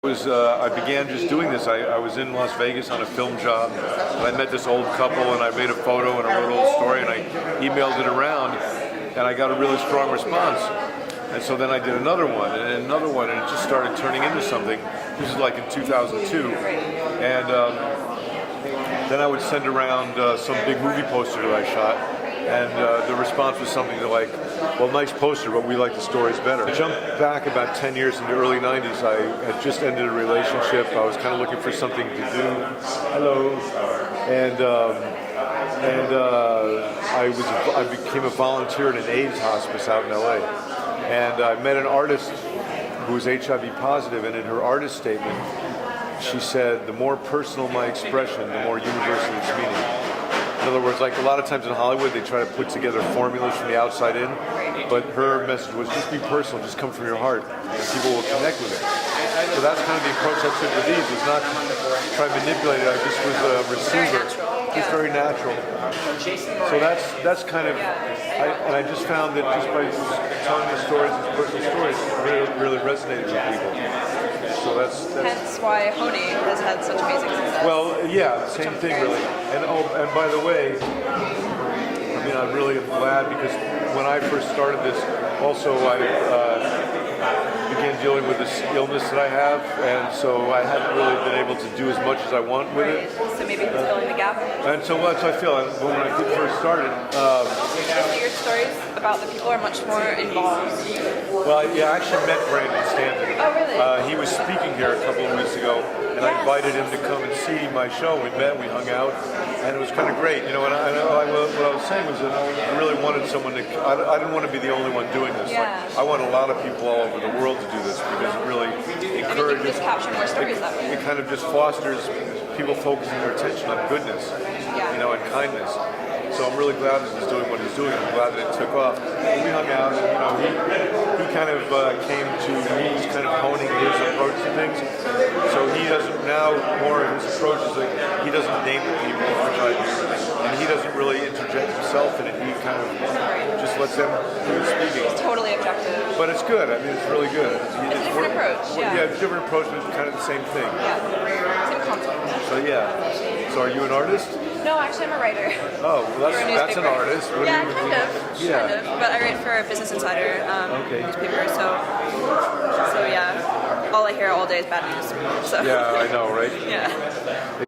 I began just doing this. I was in Las Vegas on a film job, and I met this old couple, and I made a photo and I wrote a little story, and I emailed it around, and I got a really strong response. And so then I did another one, and another one, and it just started turning into something. This is like in 2002, and then I would send around some big movie poster that I shot, and the response was something like, well, nice poster, but we like the stories better. I jumped back about 10 years into the early 90s. I had just ended a relationship. I was kind of looking for something to do. Hello. And I became a volunteer in an AIDS hospice out in LA. And I met an artist who was HIV positive, and in her artist statement, she said, the more personal my expression, the more universal its meaning. In other words, like a lot of times in Hollywood, they try to put together formulas from the outside in, but her message was just be personal, just come from your heart, and people will connect with it. So that's kind of the approach I took with these, was not try to manipulate it, I just was a receiver. Just very natural. So that's kind of, I just found that just by telling the stories, these personal stories, really resonated with people. So that's hence why Honey has had such amazing success. Well, yeah, same thing really. And by the way, I mean, I'm really glad because when I first started this, also I began dealing with this illness that I have, and so I haven't really been able to do as much as I want with it. So maybe he's filling the gap. And so that's how I feel. And when I first started, your stories about the people are much more involved. Well, yeah, I actually met Brandon Stanton. Oh, really? He was speaking here a couple of weeks ago, and I invited him to come and see my show. We met, we hung out, and it was kind of great. You know, and what I was saying was that I really wanted someone to. I didn't want to be the only one doing this. Yeah. Like, I want a lot of people all over the world to do this because it really encourages. You can just capture more stories that way. It kind of just fosters people focusing their attention on goodness, you know, and kindness. So I'm really glad that he's doing what he's doing. I'm glad that it took off. We hung out, and you know, he kind of came to me. He's kind of honing his approach to things. So he doesn't now more of his approach is like he doesn't name the people, which I do, and he doesn't really interject himself in it. He kind of just lets them do the speaking. It's totally objective. But it's good. I mean, it's really good. It's a different approach. Yeah, it's a different approach, but it's kind of the same thing. Yeah, same concept. So yeah. So are you an artist? No, actually, I'm a writer. Oh, well, that's an artist. What yeah, do you, kind of. But I write for Business Insider newspaper. So yeah, all I hear all day is bad news. So. Yeah, I know, right? Yeah.